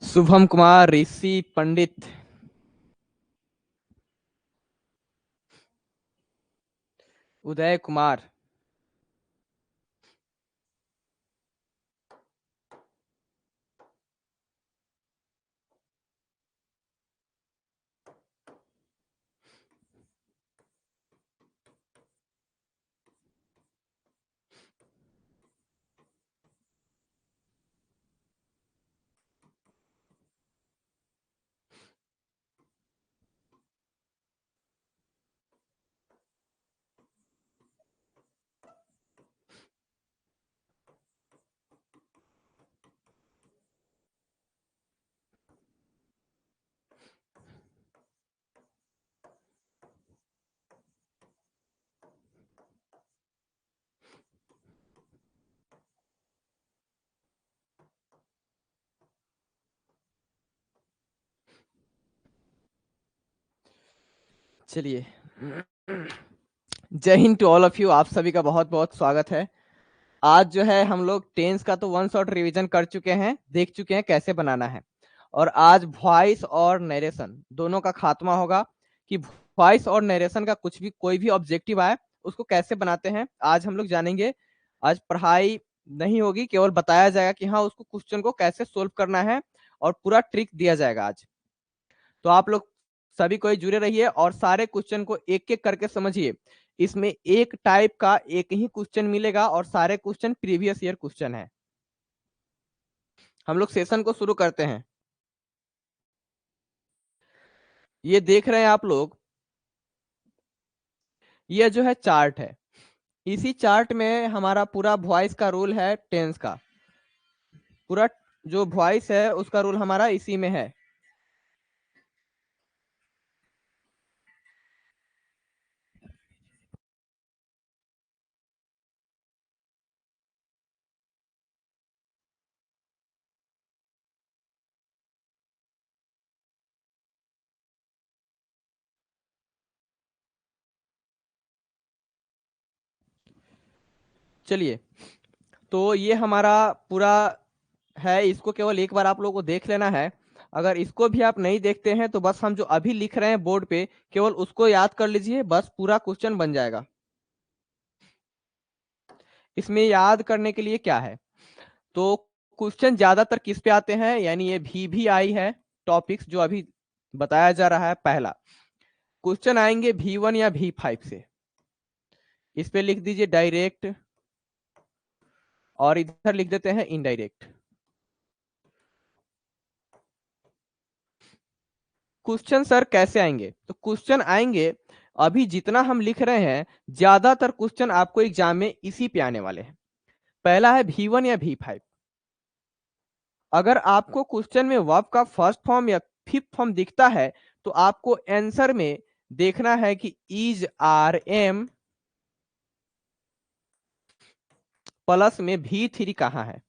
शुभम कुमार, ऋषि पंडित, उदय कुमार। चलिए, जय Hind to all of you. आप सभी का बहुत बहुत स्वागत है। आज जो है हम लोग टेंस का तो वन शॉट रिवीजन कर चुके हैं, देख चुके हैं कैसे बनाना है। और आज वॉइस और नरेशन दोनों का खात्मा होगा कि वॉइस और नरेशन का कुछ भी कोई भी ऑब्जेक्टिव आए उसको कैसे बनाते हैं, आज हम लोग जानेंगे। आज पढ़ाई नहीं होगी, केवल बताया जाएगा कि हाँ उसको क्वेश्चन को कैसे सोल्व करना है और पूरा ट्रिक दिया जाएगा आज। तो आप लोग सभी कोई जुड़े रहिए और सारे क्वेश्चन को एक एक करके समझिए। इसमें एक टाइप का एक ही क्वेश्चन मिलेगा और सारे क्वेश्चन प्रीवियस ईयर क्वेश्चन है। हम लोग सेशन को शुरू करते हैं। ये देख रहे हैं आप लोग, ये जो है चार्ट है। इसी चार्ट में हमारा पूरा वॉइस का रूल है, टेंस का पूरा जो वॉइस है उसका रूल हमारा इसी में है। चलिए, तो ये हमारा पूरा है, इसको केवल एक बार आप लोगों को देख लेना है। अगर इसको भी आप नहीं देखते हैं तो बस हम जो अभी लिख रहे हैं बोर्ड पे केवल उसको याद कर लीजिए, बस पूरा क्वेश्चन बन जाएगा। इसमें याद करने के लिए क्या है, तो क्वेश्चन ज्यादातर किस पे आते हैं, यानी ये भी आई है टॉपिक्स जो अभी बताया जा रहा है। पहला क्वेश्चन आएंगे V1 या V5 से, इस पे लिख दीजिए डायरेक्ट और इधर लिख देते हैं इनडायरेक्ट। क्वेश्चन सर कैसे आएंगे, तो क्वेश्चन आएंगे अभी जितना हम लिख रहे हैं, ज्यादातर क्वेश्चन आपको एग्जाम में इसी पे आने वाले हैं। पहला है V1 या V5। अगर आपको क्वेश्चन में वर्ब का फर्स्ट फॉर्म या फिफ्थ फॉर्म दिखता है तो आपको आंसर में देखना है कि इज आर एम प्लस में V3 कहाँ है।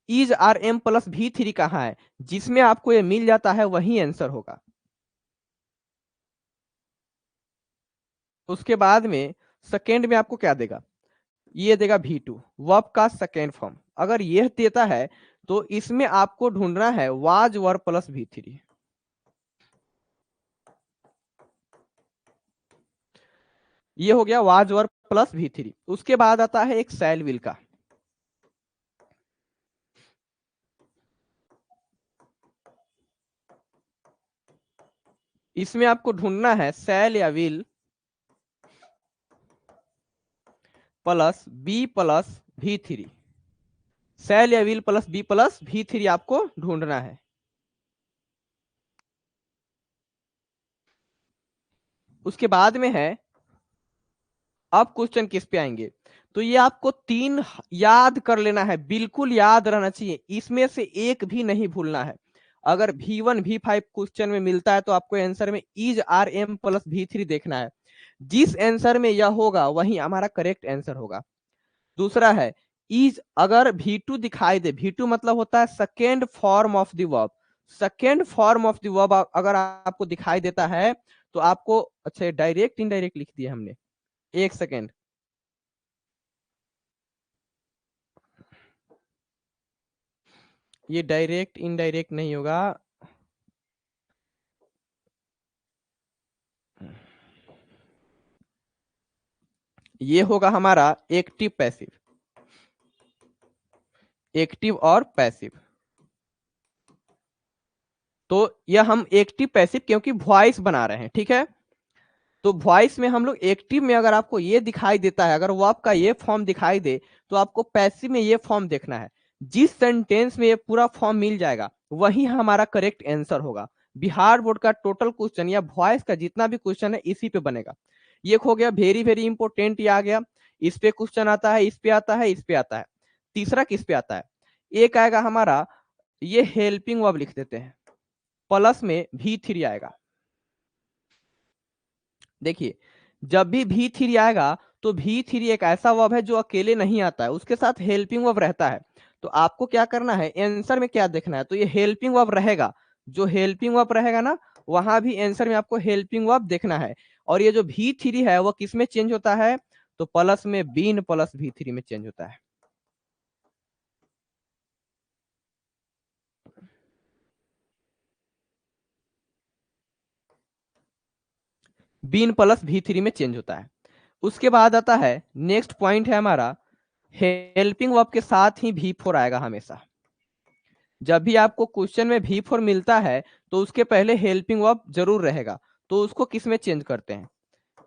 Is are M plus V3 कहाँ है, जिसमें आपको ये मिल जाता है वही आंसर होगा। उसके बाद में सेकेंड में आपको क्या देगा, ये देगा V2 वर्ब का सेकेंड फॉर्म। अगर यह देता है तो इसमें आपको ढूंढना है वाज वर्ब प्लस V3। ये हो गया वाज वर्ब प्लस V3। उसके बाद आता है एक सैल विल का। इसमें आपको ढूंढना है सैल या विल प्लस बी प्लस V3। सैल या विल प्लस बी प्लस V3 आपको ढूंढना है। उसके बाद में है, अब क्वेश्चन किस पे आएंगे, तो ये आपको तीन याद कर लेना है, बिल्कुल याद रहना चाहिए, इसमें से एक भी नहीं भूलना है। अगर V1 V5 क्वेश्चन में मिलता है तो आपको आंसर में is are M plus V3 देखना है। जिस आंसर में यह होगा वही हमारा करेक्ट आंसर होगा। दूसरा है इज, अगर V2 दिखाई दे, V2 मतलब होता है second form of the verb. Second form of the verb अगर आपको दिखाई देता है तो आपको, अच्छा डायरेक्ट इनडायरेक्ट लिख दिया हमने, एक सेकेंड। ये डायरेक्ट इनडायरेक्ट नहीं होगा, ये होगा हमारा एक्टिव पैसिव, एक्टिव और पैसिव। तो यह हम एक्टिव पैसिव क्योंकि वॉइस बना रहे हैं, ठीक है। तो वॉइस में हम लोग एक्टिव में अगर आपको ये दिखाई देता है, अगर वो आपका ये फॉर्म दिखाई दे, तो आपको पैसिव में ये फॉर्म देखना है। जिस सेंटेंस में ये पूरा फॉर्म मिल जाएगा वही हमारा करेक्ट आंसर होगा। बिहार बोर्ड का टोटल क्वेश्चन या वॉइस का जितना भी क्वेश्चन है इसी पे बनेगा। ये हो गया वेरी वेरी इंपॉर्टेंट, ये आ गया। इस पे क्वेश्चन आता है, इस पे आता है, इस पे आता है। तीसरा किस पे आता है? एक आएगा हमारा, ये हेल्पिंग वर्ब लिख देते हैं, प्लस में V3 आएगा। देखिए, जब भी V3 आएगा तो V3 एक ऐसा वर्ब है जो अकेले नहीं आता है, उसके साथ हेल्पिंग वर्ब रहता है। तो आपको क्या करना है, आंसर में क्या देखना है, तो ये हेल्पिंग वर्ब रहेगा। जो हेल्पिंग वर्ब रहेगा ना, वहां भी आंसर में आपको हेल्पिंग वर्ब देखना है। और ये जो V3 है वो किस में चेंज होता है, तो प्लस में बीन प्लस V3 में चेंज होता है। बीन प्लस V3 में चेंज होता है। उसके बाद आता है, नेक्स्ट पॉइंट है हमारा, हेल्पिंग वर्ब के साथ ही V4 आएगा हमेशा। जब भी आपको क्वेश्चन में V4 मिलता है तो उसके पहले हेल्पिंग वर्ब जरूर रहेगा। तो उसको किस में चेंज करते हैं,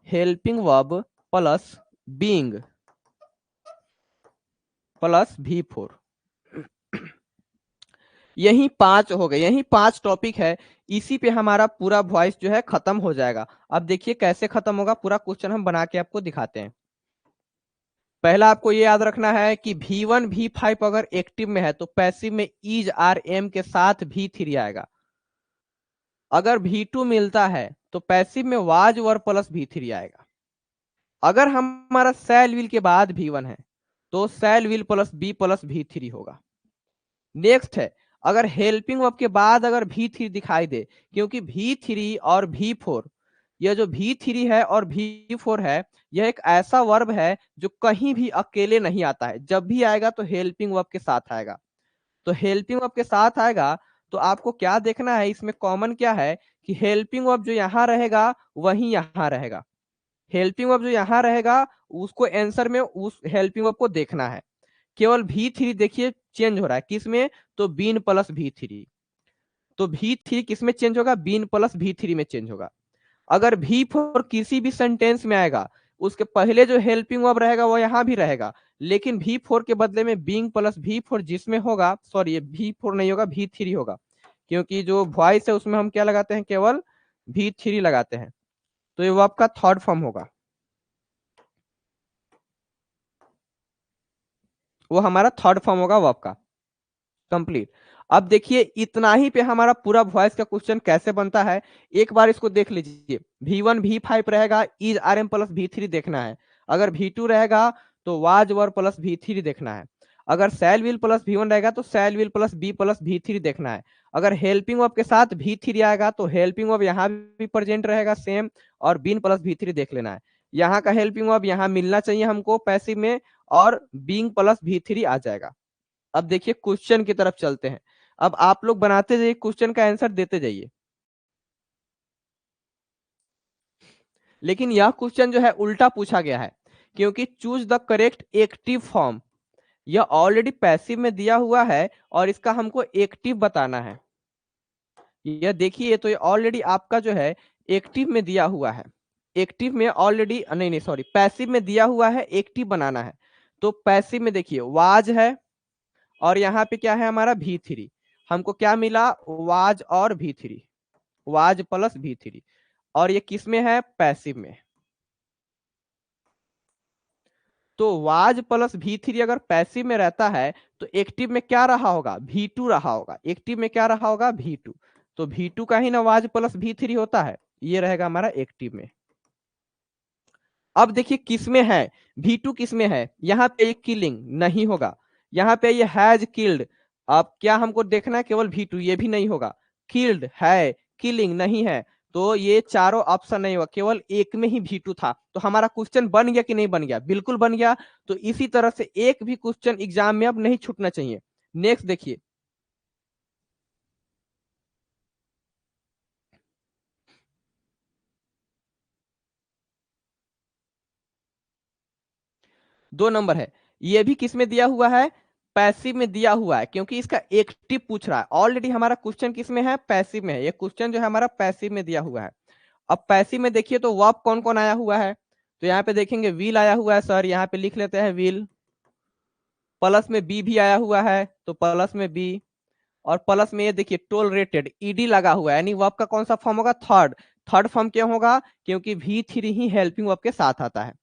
helping verb plus being plus V4। यही 5 हो गए, यही 5 टॉपिक है। इसी पे हमारा पूरा वॉइस जो है खत्म हो जाएगा। अब देखिए कैसे खत्म होगा, पूरा क्वेश्चन हम बना के आपको दिखाते हैं। पहला आपको ये याद रखना है कि V1 V5 अगर एक्टिव में है तो पैसिव में इज आर एम के साथ V3 आएगा। अगर V2 मिलता है तो पैसिव में वाज वर प्लस V3 आएगा। अगर हमारा सेल विल के बाद V1 है तो shall will plus B plus V3 होगा। नेक्स्ट है, अगर हेल्पिंग वर्ब के बाद अगर V3 दिखाई दे, क्योंकि V3 और V4, यह जो V3 है और V4 है, यह एक ऐसा वर्ब है जो कहीं भी अकेले नहीं आता है। जब भी आएगा तो हेल्पिंग वर्ब के साथ आएगा। तो हेल्पिंग वर्ब के साथ आएगा तो आपको क्या देखना है, इसमें कॉमन क्या है कि हेल्पिंग वर्ब जो यहाँ रहेगा वही यहाँ रहेगा। हेल्पिंग वर्ब जो यहाँ रहेगा उसको आंसर में उस हेल्पिंग वर्ब को देखना है। केवल V3 देखिए चेंज हो रहा है किस में, तो बीन प्लस V3। तो V3 किस में चेंज होगा, बीन प्लस V3 में चेंज होगा। अगर V4 किसी भी सेंटेंस में आएगा, उसके पहले जो हेल्पिंग वर्ब रहेगा वो यहाँ भी रहेगा, लेकिन V4 के बदले में बीइंग प्लस V4 जिसमें होगा, सॉरी ये V4 नहीं होगा, V3 होगा। क्योंकि जो वॉइस है उसमें हम क्या लगाते हैं, केवल V3 लगाते हैं। तो ये वर्ब का थर्ड फॉर्म होगा, वो हमारा थर्ड फॉर्म होगा वर्ब का, कंप्लीट। अब देखिए इतना ही पे हमारा पूरा वॉइस का क्वेश्चन कैसे बनता है, एक बार इसको देख लीजिए। V1 V5 रहेगा, is are M plus V3 देखना है। अगर V2 रहेगा तो वाज वर प्लस V3 देखना है। अगर सेल विल प्लस V1 रहेगा तो shall will plus B plus V3 देखना है। अगर हेल्पिंग वर्ब के साथ V3 आएगा तो हेल्पिंग वर्ब यहाँ भी प्रेजेंट रहेगा सेम, और बीन प्लस V3 देख लेना है। यहाँ का हेल्पिंग वर्ब यहाँ मिलना चाहिए हमको पैसिव में, और बीइंग प्लस V3 आ जाएगा। अब देखिए क्वेश्चन की तरफ चलते हैं। अब आप लोग बनाते जाइए, क्वेश्चन का आंसर देते जाइए। लेकिन यह क्वेश्चन जो है उल्टा पूछा गया है, क्योंकि choose the correct active form, यह ऑलरेडी पैसिव में दिया हुआ है और इसका हमको एक्टिव बताना है। यह देखिए, तो ये ऑलरेडी आपका जो है एक्टिव में दिया हुआ है। एक्टिव में ऑलरेडी, नहीं नहीं सॉरी, पैसिव में दिया हुआ है, एक्टिव बनाना है। तो पैसिव में देखिए वाज है, और यहाँ पे क्या है हमारा V3। हमको क्या मिला, वाज और V3, वाज प्लस V3। और ये किस में है, पैसिव में। तो वाज प्लस V3 अगर पैसिव में रहता है तो एक्टिव में क्या रहा होगा, V2 रहा होगा। एक्टिव में क्या रहा होगा, V2। तो V2 का ही ना वाज प्लस V3 होता है, ये रहेगा हमारा एक्टिव में। अब देखिए किस में है, V2 किस में है, यहाँ पे किलिंग नहीं होगा, यहाँ पे ये हैज किल्ड। अब क्या हमको देखना है, केवल V2, ये भी नहीं होगा। किल्ड है, किलिंग नहीं है, तो ये चारों ऑप्शन नहीं होगा, केवल एक में ही V2 था। तो हमारा क्वेश्चन बन गया कि नहीं बन गया, बिल्कुल बन गया। तो इसी तरह से एक भी क्वेश्चन एग्जाम में अब नहीं छूटना चाहिए। नेक्स्ट देखिए, 2 नंबर है, ये भी किस में दिया हुआ है, पैसिव में दिया हुआ है, क्योंकि इसका एक्टिव पूछ रहा है। ऑलरेडी हमारा क्वेश्चन किस में है, पैसिव में है। ये क्वेश्चन जो है हमारा पैसिव में दिया हुआ है। अब पैसिव में देखिए तो वर्ब कौन कौन आया हुआ है, तो यहाँ पे देखेंगे व्हील आया हुआ है सर, यहाँ पे लिख लेते हैं व्हील, प्लस में बी भी आया हुआ है तो प्लस में बी, और प्लस में ये देखिए टोलरेटेड ईडी लगा हुआ है, यानी वर्ब का कौन सा फॉर्म होगा, थर्ड। थर्ड फॉर्म क्यों होगा, क्योंकि V3 ही हेल्पिंग वर्ब के साथ आता है,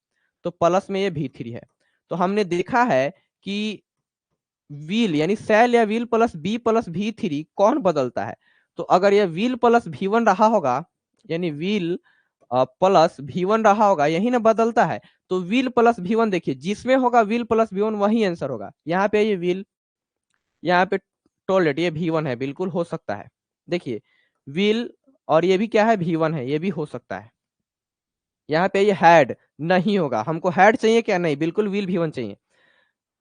तो प्लस में ये V3 है। तो हमने देखा है कि व्हील यानी सेल या व्हील प्लस V3 कौन बदलता है, तो अगर ये व्हील प्लस V1 रहा होगा, यानी व्हील प्लस V1 रहा होगा, यही ना बदलता है, तो व्हील प्लस V1 देखिए जिसमें होगा व्हील प्लस V1 वही आंसर होगा। यहाँ पे ये व्हील, यहाँ पे टॉयलेट, ये V1 है, बिल्कुल हो सकता है। देखिए व्हील और ये भी क्या है, V1 है, ये भी हो सकता है। यहाँ पे ये हैड नहीं होगा, हमको हैड चाहिए क्या, नहीं, बिल्कुल व्हील V1 चाहिए।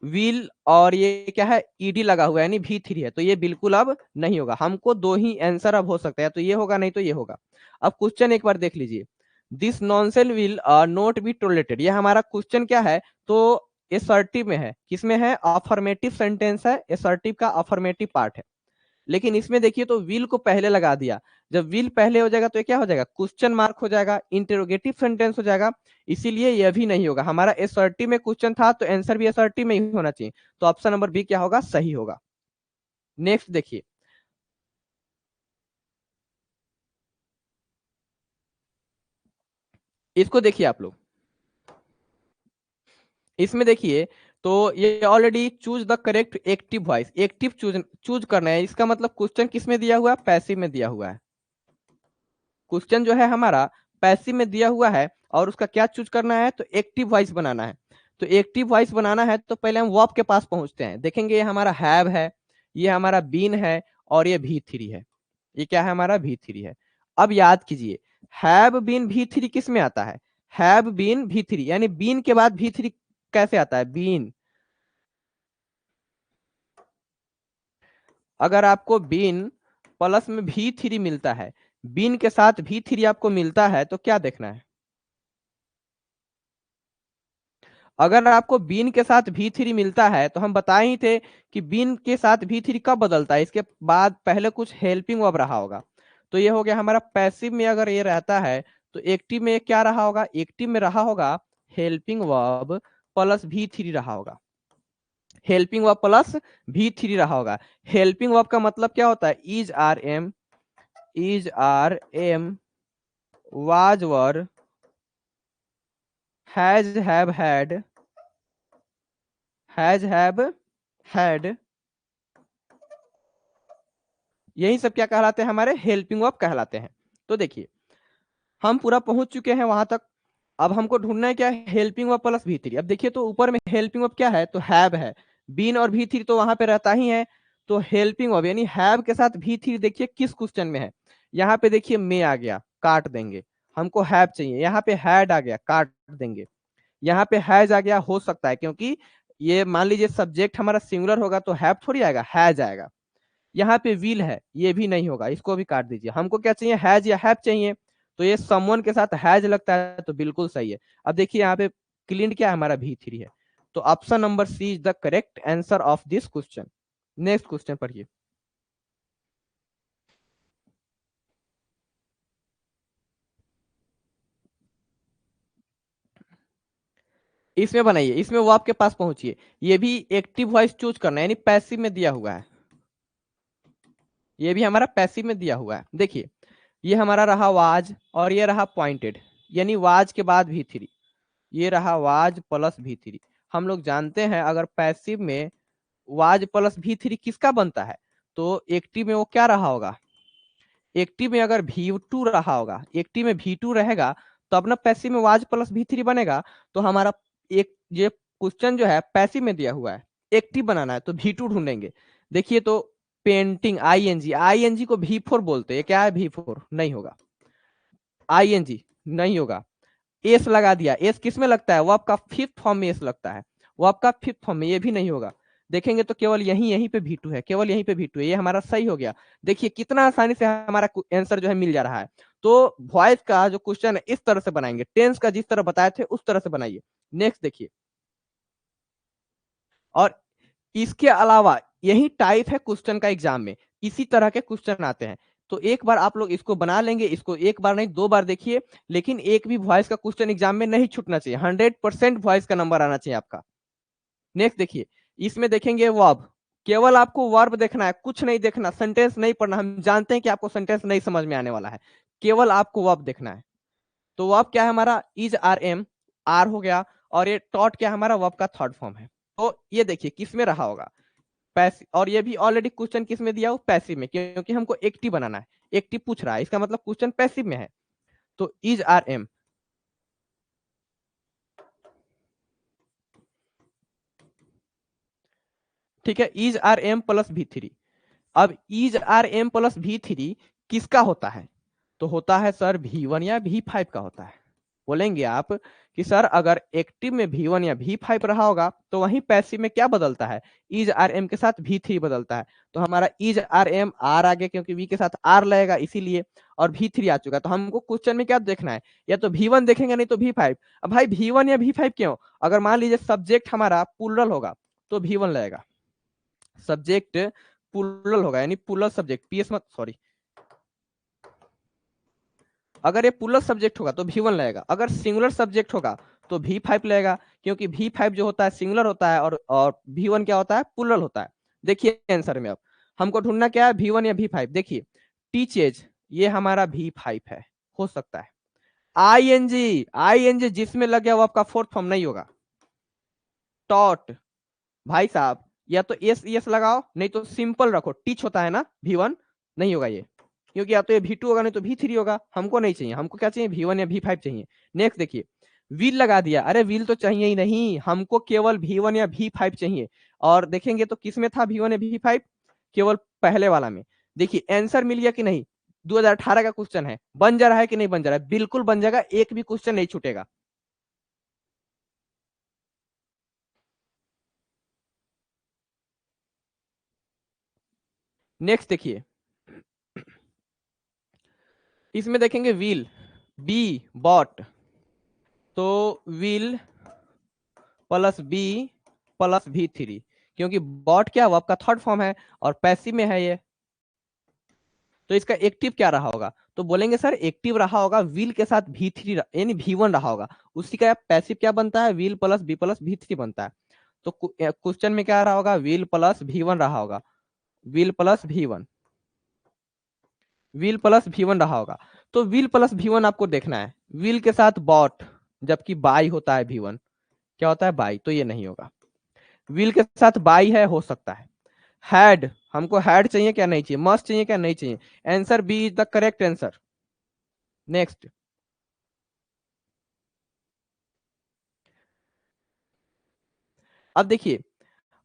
व्हील और ये क्या है, ईडी लगा हुआ है यानी V3 है, तो ये बिल्कुल अब नहीं होगा। हमको दो ही आंसर अब हो सकता है, तो ये होगा नहीं तो ये होगा। अब क्वेश्चन एक बार देख लीजिए, this nonsense will not be tolerated, ये हमारा क्वेश्चन क्या है, तो असर्टिव में है, किसमें है, अफर्मेटिव सेंटेंस है, असर्टिव का अफर्मेटिव पार्ट है। लेकिन इसमें देखिए तो विल को पहले लगा दिया, जब विल पहले हो जाएगा तो ये क्या हो जाएगा, क्वेश्चन मार्क हो जाएगा, इंटेरोगेटिव सेंटेंस हो जाएगा, इसीलिए यह भी नहीं होगा। हमारा असर्टिव में क्वेश्चन था तो आंसर भी असर्टिव में ही होना चाहिए, तो ऑप्शन नंबर बी क्या होगा, सही होगा। नेक्स्ट देखिए, इसको देखिए आप लोग, इसमें देखिए तो ये already choose the correct active voice, active choose choose करना है, इसका मतलब क्वेश्चन किस में दिया हुआ है, पैसिव में दिया हुआ है। क्वेश्चन जो है हमारा पैसिव में दिया हुआ है और उसका क्या चूज करना है, तो एक्टिव वॉइस बनाना है। तो एक्टिव वॉइस बनाना है तो पहले हम वर्ब के पास पहुंचते हैं, देखेंगे ये हमारा हैव है, ये हमारा बीन है, और ये V3 है। ये क्या है, हमारा V3 है। अब याद कीजिए, हैव बीन V3 किस में आता है, हैव बीन V3, यानी बीन के बाद V3 कैसे आता है, बीन। अगर आपको बीन प्लस में V3 मिलता है, बीन के साथ V3 आपको मिलता है, तो क्या देखना है, अगर आपको बीन के साथ V3 मिलता है तो हम बताए ही थे कि बीन के साथ V3 कब बदलता है, इसके बाद पहले कुछ हेल्पिंग वर्ब रहा होगा। तो ये हो गया हमारा पैसिव में, अगर ये रहता है तो एक्टिव में क्या रहा होगा, एक्टिव में रहा होगा हेल्पिंग वर्ब प्लस V3 रहा होगा, हेल्पिंग वर्ब प्लस V3 रहा होगा। हेल्पिंग वर्ब का मतलब क्या होता है, is are am, was were, has have had, has have had, यही सब क्या कहलाते हैं, हमारे हेल्पिंग वर्ब कहलाते हैं। तो देखिए हम पूरा पहुंच चुके हैं वहां तक। अब हमको ढूंढना है क्या, हेल्पिंग वर्ब प्लस V3। अब देखिए तो ऊपर में हेल्पिंग वर्ब क्या है, तो हैव है, बीन और V3 तो वहां पे रहता ही है, तो हेल्पिंग वर्ब यानी हैव के साथ V3 देखिए किस क्वेश्चन में है, यहाँ पे देखिए मे आ गया, काट देंगे, हमको हैव चाहिए, यहाँ पे हैड आ गया, काट देंगे, यहाँ पे हैज आ गया, हो सकता है क्योंकि ये मान लीजिए सब्जेक्ट हमारा सिंगुलर होगा तो हैव थोड़ी आएगा, हैज आएगा। यहाँ पे विल है, ये भी नहीं होगा, इसको भी काट दीजिए। हमको क्या चाहिए, हैज या हैव चाहिए, तो ये समवन के साथ हैज लगता है तो बिल्कुल सही है। अब देखिए यहाँ पे क्लीन क्या है, हमारा V3 है, तो option number C is the correct answer of this question. Next question पढ़िए, इसमें बनाइए, इसमें वो आपके पास पहुंचिए, ये भी एक्टिव वॉइस चूज करना है, यानी पैसिव में दिया हुआ है, ये भी हमारा पैसिव में दिया हुआ है। देखिए ये हमारा रहा वाज और ये रहा पॉइंटेड, यानी वाज के बाद V3, ये रहा वाज प्लस V3। हम लोग जानते हैं अगर पैसिव में वाज प्लस V3 किसका बनता है, तो एक्टिव में वो क्या रहा होगा, एक्टिव में अगर V2 रहा होगा, एक्टिव में V2 रहेगा तो अपना पैसिव में वाज प्लस V3 बनेगा। तो हमारा एक ये क्वेश्चन जो है पैसिव में दिया हुआ है, एक्टिव बनाना है तो V2 ढूंढेंगे। देखिए तो पेंटिंग, आईएनजी को V4 बोलते हैं, क्या है V4, नहीं होगा, आईएनजी नहीं होगा। एस लगा दिया, एस किस में लगता है, वो आपका फिफ्थ फॉर्म में एस लगता है, वो आपका फिफ्थ फॉर्म में, ये भी नहीं होगा। देखेंगे तो केवल यहीं यहीं पे V2 है, केवल यहीं पे V2 है, ये हमारा सही हो गया। देखिए कितना आसानी से हमारा आंसर जो है मिल जा रहा है। तो वॉइस का जो क्वेश्चन है इस तरह से बनाएंगे, टेंस का जिस तरह बताए थे उस तरह से बनाइए। नेक्स्ट देखिए, और इसके अलावा यही टाइप है क्वेश्चन का एग्जाम में, इसी तरह के क्वेश्चन आते हैं। तो एक बार आप लोग इसको बना लेंगे, इसको एक बार नहीं 2 बार देखिए, लेकिन एक भी वॉइस का क्वेश्चन एग्जाम में नहीं छूटना चाहिए, 100% वॉइस का नंबर आना चाहिए आपका। नेक्स्ट देखिए, इसमें देखेंगे वर्ब, केवल आपको वर्ब देखना है, कुछ नहीं देखना, सेंटेंस नहीं पढ़ना। हम जानते हैं कि आपको सेंटेंस नहीं समझ में आने वाला है, केवल आपको वर्ब देखना है। तो वर्ब क्या है हमारा, इज आर एम, आर हो गया, और ये टॉट क्या हमारा वर्ब का थर्ड फॉर्म है। तो ये देखिए किस में रहा होगा, पैसिव, और ये भी ऑलरेडी क्वेश्चन किस में दिया हो, पैसिव में, क्योंकि हमको एक्टिव बनाना है, एक्टिव पूछ रहा है, इसका मतलब क्वेश्चन पैसिव में है। तो इज आर एम, ठीक है, is are M plus V three. अब is are M plus V three किसका होता है, तो होता है सर V1 या V5 का होता है। बोलेंगे आप कि सर अगर एक्टिव में V1 या V5 रहा होगा तो वहीं पैसिव में क्या बदलता है, इज आर एम के साथ V3 बदलता है। तो हमारा इज आर एम आर आ गया, क्योंकि V के साथ R लगेगा इसीलिए, और V3 आ चुका। तो हमको क्वेश्चन में क्या देखना है, या तो V1 देखेंगे नहीं तो V5। अब भाई V1 या V5 क्यों, अगर मान लीजिए सब्जेक्ट हमारा प्लूरल होगा तो V1 लगेगा, सब्जेक्ट प्लूरल होगा यानी प्लूरल सब्जेक्ट, पीएस मत सॉरी, अगर ये प्लूरल सब्जेक्ट होगा तो V1 लगेगा, अगर सिंगुलर सब्जेक्ट होगा तो V5 लगेगा, क्योंकि V5 जो होता है सिंगुलर होता है, और V1 क्या होता है, प्लूरल होता है। देखिए आंसर में अब हमको ढूंढना क्या है, V1 या V5। देखिए टीचेज, ये हमारा V5 है, हो सकता है। आईएनजी, आईएनजी जिसमें लग गया वो आपका फोर्थ फॉर्म नहीं होगा। टॉट, भाई साहब या तो एस एस लगाओ, नहीं तो सिंपल रखो, टीच होता है ना V1, नहीं होगा ये, क्योंकि या तो ये V2 होगा नहीं तो V3 होगा। हमको नहीं चाहिए, हमको क्या चाहिए, V1 या V5 चाहिए। नेक्स्ट देखिए, व्हील लगा दिया, अरे व्हील तो चाहिए ही नहीं, हमको केवल V1 या V5 चाहिए। और देखेंगे तो किस में था V1 या V5, केवल पहले वाला में। देखिए आंसर मिल गया कि नहीं, 2018 का क्वेश्चन है, बन जा रहा है कि नहीं बन जा रहा है, बिल्कुल बन जाएगा, एक भी क्वेश्चन नहीं छूटेगा। नेक्स्ट देखिए, इसमें देखेंगे व्हील, बी बॉट, तो will plus B plus V3, क्योंकि बॉट क्या, वो आपका थर्ड फॉर्म है और पैसिव में है ये, तो इसका एक्टिव क्या रहा होगा, तो बोलेंगे सर एक्टिव रहा होगा व्हील के साथ V3 यानी V1 रहा होगा, उसी का पैसिव क्या बनता है, wheel plus B plus V3 बनता है। तो क्वेश्चन में क्या रहा होगा, व्हील प्लस V1 रहा होगा, wheel plus V1, wheel plus V1 रहा होगा। तो व्हील प्लस V1 आपको देखना है, व्हील के साथ बॉट, जबकि बाई होता है V1, क्या होता है बाई, तो ये नहीं होगा। व्हील के साथ बाई है, हो सकता है। हैड, हमको हैड चाहिए क्या नहीं चाहिए, मस्ट चाहिए क्या नहीं चाहिए, answer B is the correct answer. Next, अब देखिए,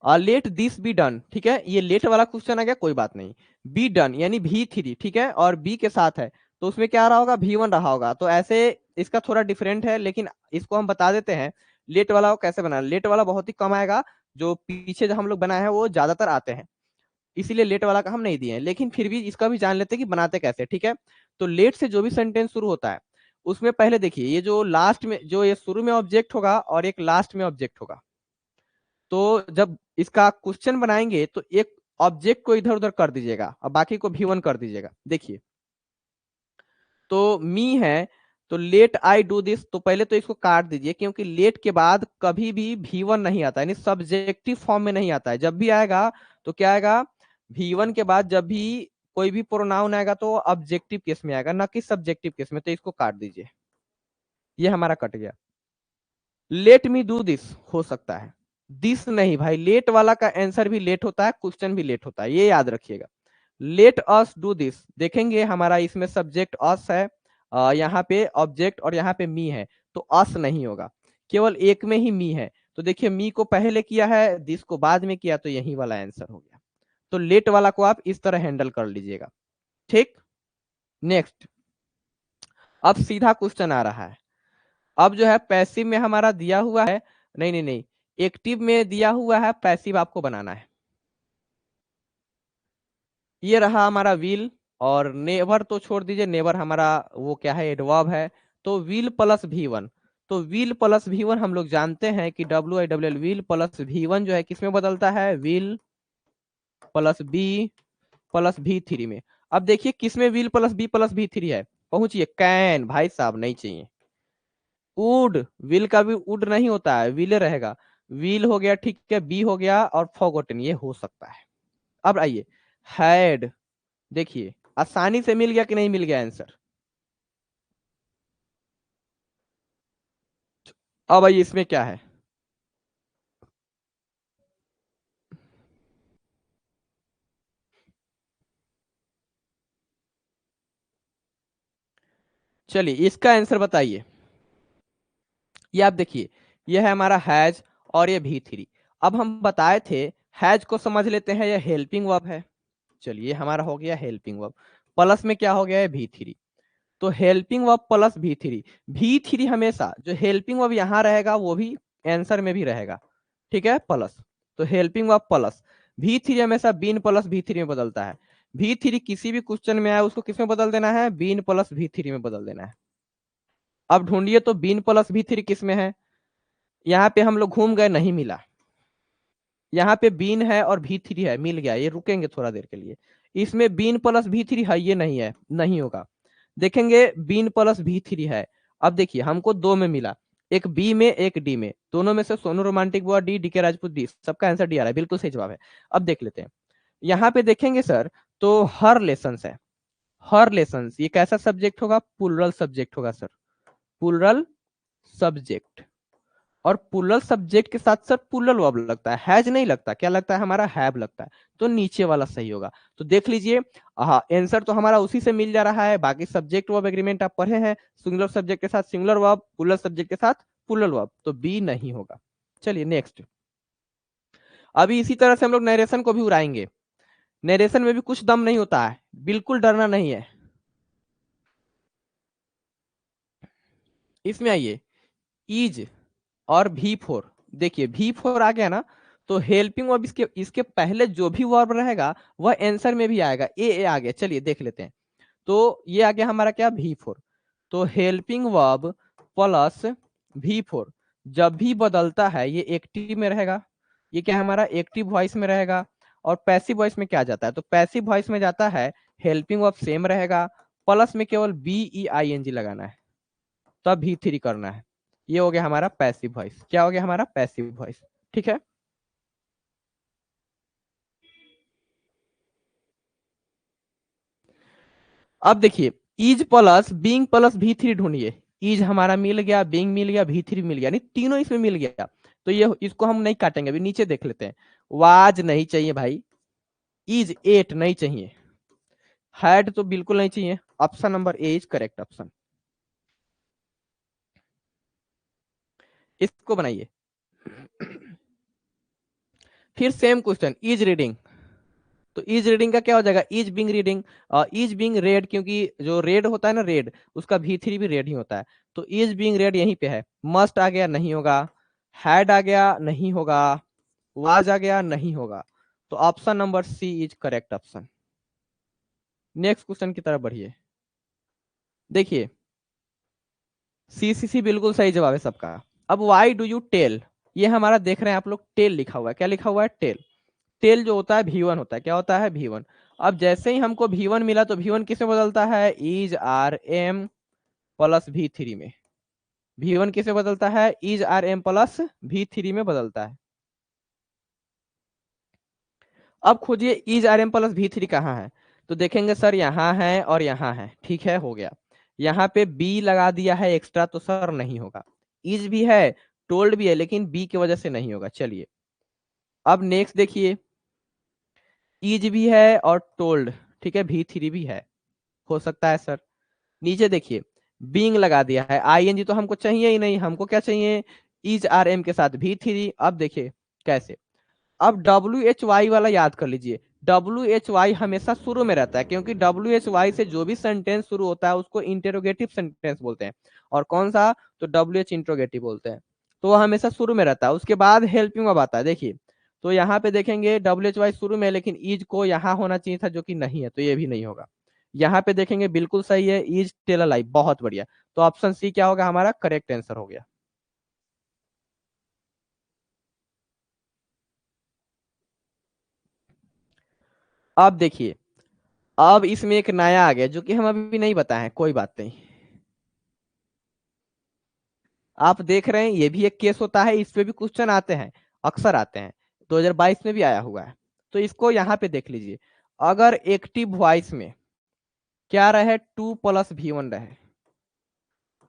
लेट दिस बी डन, ठीक है, ये लेट वाला क्वेश्चन आ गया, कोई बात नहीं। बी डन यानी V3, ठीक है, और बी के साथ है, तो उसमें क्या रहा होगा, V1 रहा होगा। तो ऐसे इसका थोड़ा डिफरेंट है, लेकिन इसको हम बता देते हैं लेट वाला को कैसे बनाना। लेट वाला बहुत ही कम आएगा, जो पीछे जो हम लोग बनाए हैं वो ज्यादातर आते हैं, इसीलिए लेट वाला का हम नहीं दिए हैं, लेकिन फिर भी इसका भी जान लेते हैं कि बनाते कैसे, ठीक है। तो लेट से जो भी सेंटेंस शुरू होता है उसमें पहले देखिए, ये जो लास्ट में, जो ये शुरू में ऑब्जेक्ट होगा और एक लास्ट में ऑब्जेक्ट होगा, तो जब इसका क्वेश्चन बनाएंगे तो एक ऑब्जेक्ट को इधर उधर कर दीजिएगा और बाकी को V1 कर दीजिएगा। देखिए, तो मी है, तो लेट आई डू दिस, तो पहले तो इसको काट दीजिए, क्योंकि लेट के बाद कभी भी V1 नहीं आता, यानी सब्जेक्टिव फॉर्म में नहीं आता है। जब भी आएगा तो क्या आएगा, V1 के बाद जब भी कोई भी प्रोनाउन आएगा तो ऑब्जेक्टिव केस में आएगा, ना कि सब्जेक्टिव केस में, तो इसको काट दीजिए, ये हमारा कट गया। लेट मी डू दिस हो सकता है, दिस नहीं भाई, लेट वाला का आंसर भी लेट होता है, क्वेश्चन भी लेट होता है, ये याद रखिएगा। लेट अस डू दिस, देखेंगे हमारा इसमें सब्जेक्ट अस है, यहाँ पे ऑब्जेक्ट और यहाँ पे मी है, तो अस नहीं होगा, केवल एक में ही मी है। तो देखिए मी को पहले किया है, दिस को बाद में किया, तो यही वाला आंसर हो गया। तो लेट वाला को आप इस तरह हैंडल कर लीजिएगा, ठीक। नेक्स्ट, अब सीधा क्वेश्चन आ रहा है। अब जो है पैसिव में हमारा दिया हुआ है, नहीं नहीं नहीं, एक्टिव में दिया हुआ है, पैसिव आपको बनाना है। ये रहा हमारा व्हील, और नेवर तो छोड़ दीजिए, नेवर हमारा वो क्या है, एडवर्ब है। तो व्हील प्लस V1, तो विल प्लस V1 हम लोग जानते हैं कि WILL विल प्लस V1 जो है किसमें बदलता है, will plus B plus V3 में। अब देखिए किसमें will plus B plus V3 है, पहुंचिए, कैन, भाई साहब नहीं चाहिए। वुड, विल का भी वुड नहीं होता है, विल रहेगा, विल हो गया, ठीक है, बी हो गया, और फॉरगॉटन ये हो सकता है। अब आइए हैड, देखिए आसानी से मिल गया कि नहीं मिल गया आंसर। अब आइए इसमें क्या है, चलिए इसका आंसर बताइए। ये आप देखिए, ये है हमारा हैज और ये V3। अब हम बताए थे हैज को समझ लेते हैं, ये हेल्पिंग वर्ब है। चलिए हमारा हो गया हेल्पिंग वर्ब, प्लस में क्या हो गया है, V3। तो हेल्पिंग वर्ब प्लस V3 हमेशा जो हेल्पिंग वर्ब यहाँ रहेगा वो भी आंसर में भी रहेगा, ठीक है, प्लस। तो हेल्पिंग वर्ब प्लस V3 हमेशा बीन प्लस V3 में बदलता है। V3 किसी भी क्वेश्चन में आए उसको किस में बदल देना है, बीन प्लस V3 में बदल देना है। अब ढूंढिए तो बीन प्लस V3 किस में है, यहाँ पे हम लोग घूम गए, नहीं मिला। यहाँ पे बीन है और V3 है, मिल गया, ये रुकेंगे थोड़ा देर के लिए। इसमें बीन प्लस V3 है, ये नहीं है, नहीं होगा। देखेंगे बीन प्लस V3 है। अब देखिए हमको दो में मिला, एक बी में एक डी में, दोनों में से सोनू रोमांटिक हुआ डी, डीके राजपूत डी, सबका आंसर डी आ रहा है, बिल्कुल सही जवाब है। अब देख लेते हैं, यहाँ पे देखेंगे सर तो हर लेसन्स है, हर लेसन्स ये कैसा सब्जेक्ट होगा, प्लुरल सब्जेक्ट होगा सर, प्लुरल सब्जेक्ट। और पुलल सब्जेक्ट के साथ सर पुलल वर्ब लगता है, हैज नहीं लगता, क्या लगता है हमारा, हैव लगता है। तो नीचे वाला सही होगा। तो देख लीजिए, हाँ आंसर तो हमारा उसी से मिल जा रहा है। बाकी सब्जेक्ट वर्ब एग्रीमेंट आप पढ़े हैं, सिंगुलर सब्जेक्ट के साथ सिंगुलर वर्ब, पुलल सब्जेक्ट के साथ पुलल वर्ब, तो बी नहीं होगा। चलिए नेक्स्ट, अभी इसी तरह से हम लोग नरेशन को भी उड़ाएंगे। नरेशन में भी कुछ दम नहीं होता है, बिल्कुल डरना नहीं है। इसमें आइए, इज और V4, देखिए V4 आ गया ना, तो हेल्पिंग वर्ब इसके इसके पहले जो भी वर्ब रहेगा वह आंसर में भी आएगा। ए आ गया, चलिए देख लेते हैं। तो ये आ गया हमारा क्या, V4। तो हेल्पिंग वर्ब प्लस V4 जब भी बदलता है ये एक्टिव में रहेगा, ये क्या है हमारा, एक्टिव वॉइस में रहेगा। और पैसिव वॉइस में क्या जाता है, तो पैसिव वॉइस में जाता है हेल्पिंग वर्ब सेम रहेगा, प्लस में केवल BEING लगाना है, तब V3 करना है। ये हो गया हमारा पैसिव वॉइस, क्या हो गया हमारा पैसिव वॉइस, ठीक है। अब देखिए is plus being plus V3 ढूंढिए। इज हमारा मिल गया, बीइंग मिल गया, V3 मिल गया, नहीं तीनों इसमें मिल गया। तो ये इसको हम नहीं काटेंगे, अभी नीचे देख लेते हैं। वाज नहीं चाहिए भाई, इज एट नहीं चाहिए, हैड तो बिल्कुल नहीं चाहिए। Option number A is correct option. इसको बनाइए। फिर सेम क्वेश्चन, इज रीडिंग, तो इज रीडिंग का क्या हो जाएगा, is being reading. Is being red, क्योंकि जो रेड होता है ना रेड, उसका V3 भी रेड ही होता है। तो इज बिंग रेड यहीं पे है। मस्ट आ गया, नहीं होगा। हैड आ गया, नहीं होगा। वाज आ गया, नहीं होगा। तो option number C is correct option. Next question की तरफ बढ़िए। देखिए सी बिल्कुल सही जवाब है सबका। अब वाई डू यू टेल, ये हमारा देख रहे हैं आप लोग, टेल लिखा हुआ है, क्या लिखा हुआ है, टेल। टेल जो होता है V1 होता है, क्या होता है, V1। अब जैसे ही हमको V1 मिला तो V1 किसमें बदलता है, is are M plus V3 में। V1 किसे बदलता है, is are M plus V3 में बदलता है। अब खोजिए is are M plus V3 कहाँ है, तो देखेंगे सर यहाँ है और यहाँ है, ठीक है, हो गया। यहाँ पे बी लगा दिया है एक्स्ट्रा, तो सर नहीं होगा। इज भी है, टोल्ड भी है, लेकिन बी की वजह से नहीं होगा। चलिए अब नेक्स्ट देखिए, इज भी है और टोल्ड, ठीक है, V3 भी है, हो सकता है सर। नीचे देखिए बीइंग लगा दिया है, ING तो हमको चाहिए ही नहीं, हमको क्या चाहिए, इज आर एम के साथ V3। अब देखिए कैसे, अब WHY वाला याद कर लीजिए। WHY हमेशा शुरू में रहता है, क्योंकि WHY से जो भी सेंटेंस शुरू होता है उसको इंटेरोगेटिव सेंटेंस बोलते हैं। और कौन सा, तो WH इंट्रोगेटिव बोलते हैं। तो वो हमेशा शुरू में रहता है, उसके बाद हेल्पिंग वर्ब आता है। देखिए तो यहाँ पे देखेंगे WHY शुरू में, लेकिन इज को यहाँ होना चाहिए था, जो कि नहीं है, तो ये भी नहीं होगा। यहाँ पे देखेंगे बिल्कुल सही है, इज टेल अ लाई, बहुत बढ़िया। तो ऑप्शन सी क्या होगा हमारा करेक्ट आंसर हो गया। अब देखिए, अब इसमें एक नया आ गया जो कि हम अभी नहीं बताए, कोई बात नहीं। आप देख रहे हैं ये भी एक केस होता है, इस पे भी क्वेश्चन आते हैं, अक्सर आते हैं, 2022 में भी आया हुआ है। तो इसको यहाँ पे देख लीजिए, अगर एक्टिव वॉइस में क्या रहे, 2+V1 रहे,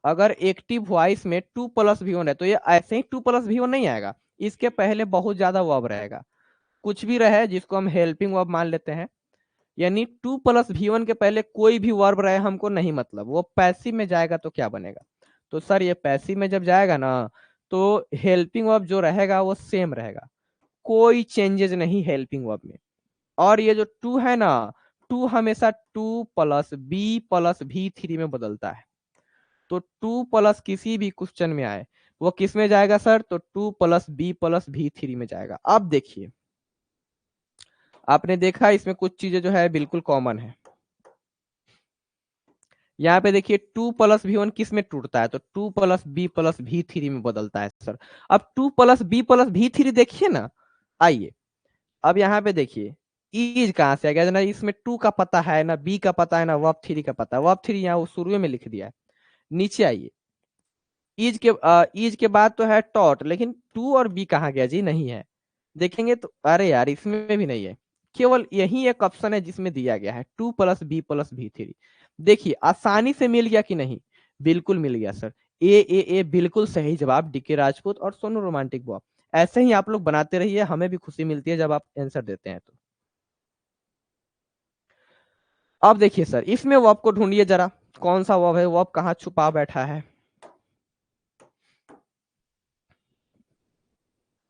अगर एक्टिव वॉइस में 2+V1 है तो ये ऐसे ही 2+V1 नहीं आएगा, इसके पहले बहुत ज्यादा वर्ब रहेगा, कुछ भी रहे जिसको हम हेल्पिंग वर्ब मान लेते हैं। यानी 2+V1 के पहले कोई भी वर्ब रहे हमको नहीं मतलब, वो पैसिव में जाएगा तो क्या बनेगा। तो सर ये पैसिव में जब जाएगा ना, तो हेल्पिंग वर्ब जो रहेगा वो सेम रहेगा, कोई चेंजेस नहीं हेल्पिंग वर्ब में। और ये जो टू है ना, टू हमेशा 2+B+V3 में बदलता है। तो 2+ किसी भी क्वेश्चन में आए वो किस में जाएगा सर, तो 2+B+V3 में जाएगा। अब देखिए, आपने देखा इसमें कुछ चीजें जो है बिल्कुल कॉमन है। यहाँ पे देखिए 2+V1 किस में टूटता है, तो 2+B+V3 में बदलता है सर। अब 2+B+V3 देखिए ना, आइए अब यहाँ पे देखिए इज कहाँ से आ गया ना, इसमें 2 का पता है ना, बी का पता है ना, वर्ब 3 का पता है, वर्ब 3 यहाँ वो शुरू में लिख दिया है। नीचे आइए, इज के बाद तो है टॉट, लेकिन टू और बी कहाँ गया जी, नहीं है। देखेंगे तो अरे यार इसमें भी नहीं है, केवल यही एक ऑप्शन है जिसमें दिया गया है 2+B+V3। देखिए आसानी से मिल गया कि नहीं, बिल्कुल मिल गया सर। ए बिल्कुल सही जवाब, डीके राजपूत और सोनू रोमांटिक बॉय। ऐसे ही आप लोग बनाते रहिए, हमें भी खुशी मिलती है जब आप आंसर देते हैं। तो अब देखिए सर, इसमें वर्ब को ढूंढिए जरा, कौन सा वर्ब है, वर्ब कहाँ छुपा बैठा है।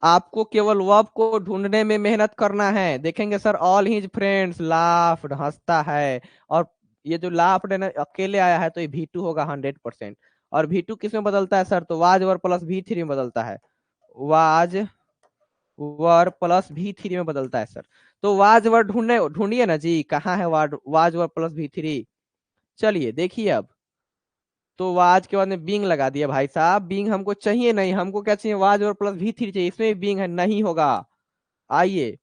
आपको केवल वर्ब को ढूंढने में मेहनत करना है। देखेंगे sir, all his friends laughed, हंसता है, और ये जो लाफ्ड है ना अकेले आया है तो ये V2 होगा 100%। और V2 किस में बदलता है सर, तो वाज वर प्लस V3 में बदलता है, वाज वर प्लस V3 में बदलता है सर। तो वाज वर ढूंढिए ना जी, कहाँ है वाज वर प्लस V3। चलिए देखिए अब, तो वाज के बाद में बिंग लगा दिया भाई साहब, बिंग हमको चाहिए नहीं, हमको क्या चाहिए, वाज और प्लस V3 चाहिए, इसमें भी बिंग है, नहीं होगा। आइए,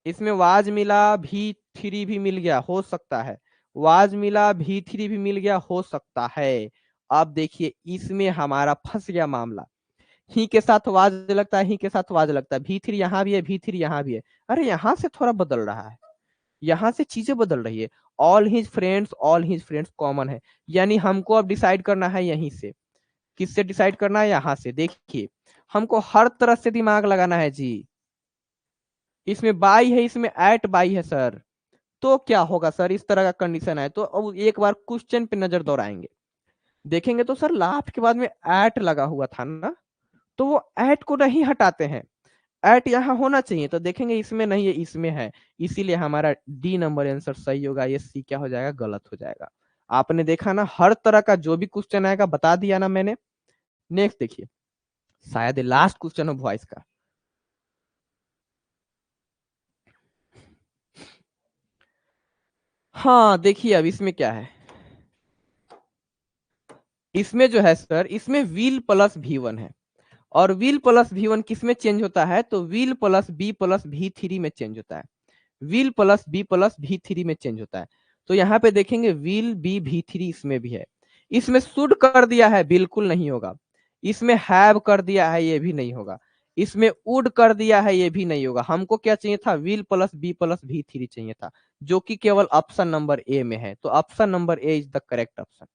इसमें वाज मिला V3 भी मिल गया, हो सकता है, वाज मिला V3 भी मिल गया, हो सकता है। अब देखिए इसमें हमारा फंस गया मामला, ही के साथ वाज लगता है, ही के साथ वाज लगता है, V3 यहाँ भी है, V3 यहाँ भी है। अरे यहाँ से थोड़ा बदल रहा है, यहाँ से चीजें बदल रही है। ऑल हिज फ्रेंड्स कॉमन है, यानी हमको अब डिसाइड करना है यहीं से। किससे डिसाइड करना है, यहाँ से। देखिए हमको हर तरह से दिमाग लगाना है जी। इसमें बाई है, इसमें एट बाई है सर, तो क्या होगा सर, इस तरह का कंडीशन है तो अब एक बार क्वेश्चन पे नजर दौड़ाएंगे। देखेंगे तो सर लास्ट के बाद में एट लगा हुआ था ना, तो वो एट को नहीं हटाते हैं, एट यहाँ होना चाहिए, तो देखेंगे इसमें नहीं है, इसमें है, इसीलिए हमारा डी नंबर आंसर सही होगा, ये सी क्या हो जाएगा, गलत हो जाएगा। आपने देखा ना, हर तरह का जो भी क्वेश्चन आएगा बता दिया ना मैंने। नेक्स्ट देखिए, शायद लास्ट क्वेश्चन हो वॉइस का। हाँ देखिए अब इसमें क्या है, इसमें जो है सर, इसमें will+V1 है, और will+V1 किस में चेंज होता है, तो will+B+V3 में चेंज होता है, will+B+V3 में चेंज होता है। तो यहाँ पे देखेंगे will+B+V3 इसमें भी है, इसमें शुड कर दिया है, बिल्कुल नहीं होगा। इसमें हैव कर दिया है, ये भी नहीं होगा। इसमें वुड कर दिया है, ये भी नहीं होगा। हमको क्या चाहिए था, will+B+V3 चाहिए था, जो कि केवल ऑप्शन नंबर ए में है। तो option number A is the correct option.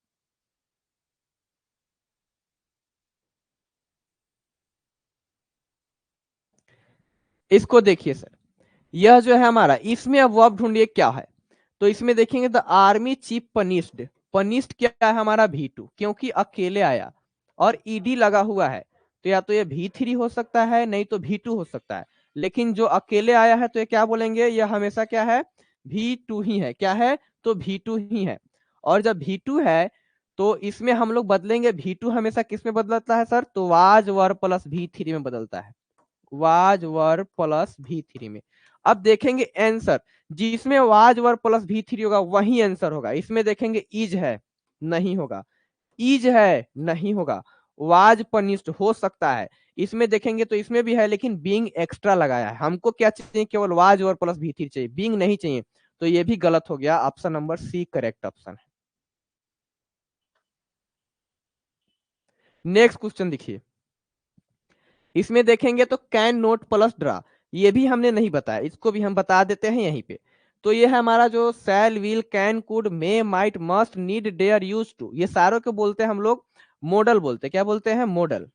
इसको देखिए सर, यह जो है हमारा, इसमें अब वर्ब ढूंढिए क्या है। तो इसमें देखेंगे the army chief punished, punished क्या है हमारा V2, क्योंकि अकेले आया और ईडी लगा हुआ है, तो या तो ये V3 हो सकता है, नहीं तो V2 हो सकता है। लेकिन जो अकेले आया है तो ये क्या बोलेंगे, ये हमेशा क्या है, V2 ही है, क्या है, तो V2 ही है। और जब V2 है तो इसमें हम लोग बदलेंगे, V2 हमेशा किस में बदलता है सर, तो वाज वर प्लस V3 में बदलता है, वाज वर प्लस V3 में। अब देखेंगे आंसर, जिसमें वाज वर प्लस V3 होगा वही आंसर होगा। इसमें देखेंगे इज है, नहीं होगा, इज है, नहीं होगा, वाज पनिश्ड हो सकता है, इसमें देखेंगे तो इसमें भी है, लेकिन बीइंग एक्स्ट्रा लगाया है। हमको क्या चाहिए, केवल वाज और प्लस भी थ्री चाहिए, बीइंग नहीं चाहिए, तो ये भी गलत हो गया। Option number C correct option है। नेक्स्ट क्वेश्चन देखिए, इसमें देखेंगे तो कैन नोट प्लस ड्रा, ये भी हमने नहीं बताया, इसको भी हम बता देते हैं यहीं पे। तो ये है हमारा जो shall will can could may might must need dare use to, ये सारों को बोलते हैं हम लोग मॉडल बोलते हैं। क्या बोलते हैं? मॉडल।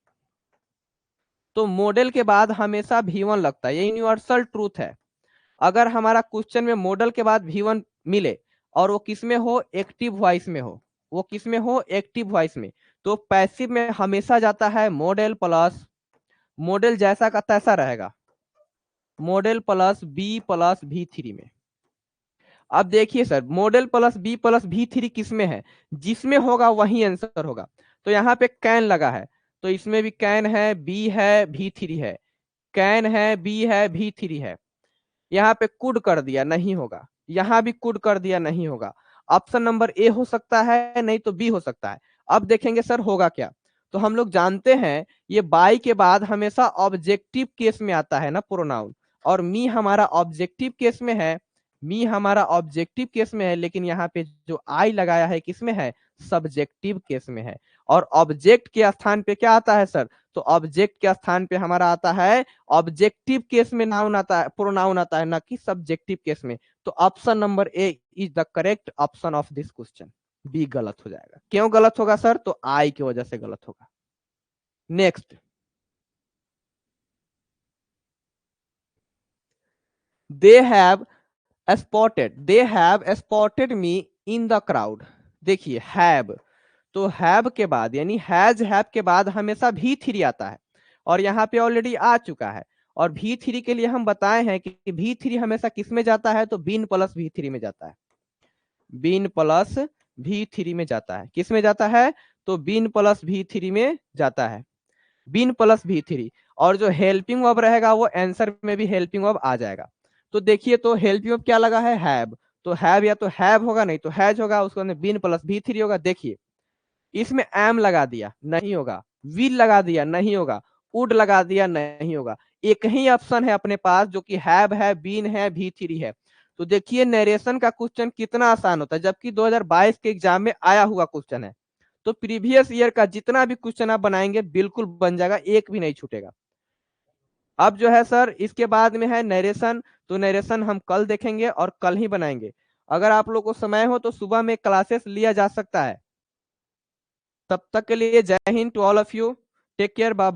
तो मॉडल के बाद हमेशा V1 लगता है, ये यूनिवर्सल ट्रूथ है। अगर हमारा क्वेश्चन में मॉडल के बाद V1 मिले और वो किसमें हो, एक्टिव वॉइस में हो, वो किसमें हो, एक्टिव वॉइस में, तो पैसिव में हमेशा जाता है मॉडल प्लस, मॉडल जैसा का तैसा रहेगा, modal plus B plus V three में। अब देखिए sir, modal plus B plus V three किसमें है, जिसमें होगा वही आंसर होगा। तो यहाँ पे कैन लगा है, तो इसमें भी कैन है, बी है, भी थ्री है, कैन है, बी है, भी थ्री है। यहाँ पे कुड कर दिया, नहीं होगा। यहाँ भी कुड कर दिया, नहीं होगा। ऑप्शन नंबर ए हो सकता है, नहीं तो बी हो सकता है। अब देखेंगे सर होगा क्या। तो हम लोग जानते हैं ये बाई के बाद हमेशा ऑब्जेक्टिव केस में आता है ना प्रोनाउन, और मी हमारा ऑब्जेक्टिव केस में है, मी हमारा ऑब्जेक्टिव केस में है, लेकिन यहाँ पे जो आई लगाया है किसमें है, सब्जेक्टिव केस में है। और ऑब्जेक्ट के स्थान पे क्या आता है सर, तो ऑब्जेक्ट के स्थान पे हमारा आता है, ऑब्जेक्टिव केस में नाउन आता है, प्रोनाउन आता है, ना कि सब्जेक्टिव केस में। तो option number A is the correct option of this question. B गलत हो जाएगा। क्यों गलत होगा सर, तो आई की वजह से गलत होगा। Next, they have spotted me in the crowd. देखिए हैव, तो हैव के बाद यानी हैव के बाद हमेशा भी थ्री आता है, और यहाँ पे ऑलरेडी आ चुका है। और भी थ्री के लिए हम बताए हैं कि भी थ्री हमेशा किस में जाता है, तो बीन प्लस भी थ्री में जाता है, बीन प्लस भी थ्री में जाता है। किस में जाता है, तो बीन प्लस भी थ्री में जाता है, बीन प्लस भी थ्री। और जो हेल्पिंग वर्ब रहेगा वो आंसर में भी हेल्पिंग वर्ब आ जाएगा। तो देखिए, तो हेल्पिंग वर्ब क्या लगा है, हैव, तो हैव या तो हैव होगा, नहीं तो हैज होगा, उसको अंदर बीन प्लस भी थ्री होगा। देखिए इसमें एम लगा दिया, नहीं होगा, विल लगा दिया, नहीं होगा, वुड लगा दिया, नहीं होगा। एक ही ऑप्शन है अपने पास जो कि हैव है, बीन है, भी थ्री है। तो देखिए नरेशन का क्वेश्चन कितना आसान होता है, जबकि 2022 के एग्जाम में आया हुआ क्वेश्चन है। तो प्रीवियस ईयर का जितना भी क्वेश्चन आप बनाएंगे बिल्कुल बन जाएगा, एक भी नहीं छूटेगा। अब जो है सर इसके बाद में है नरेशन, तो नरेशन हम कल देखेंगे और कल ही बनाएंगे। अगर आप लोग को समय हो तो सुबह में क्लासेस लिया जा सकता है। तब तक के लिए जय Hind to all of you, take care, bye.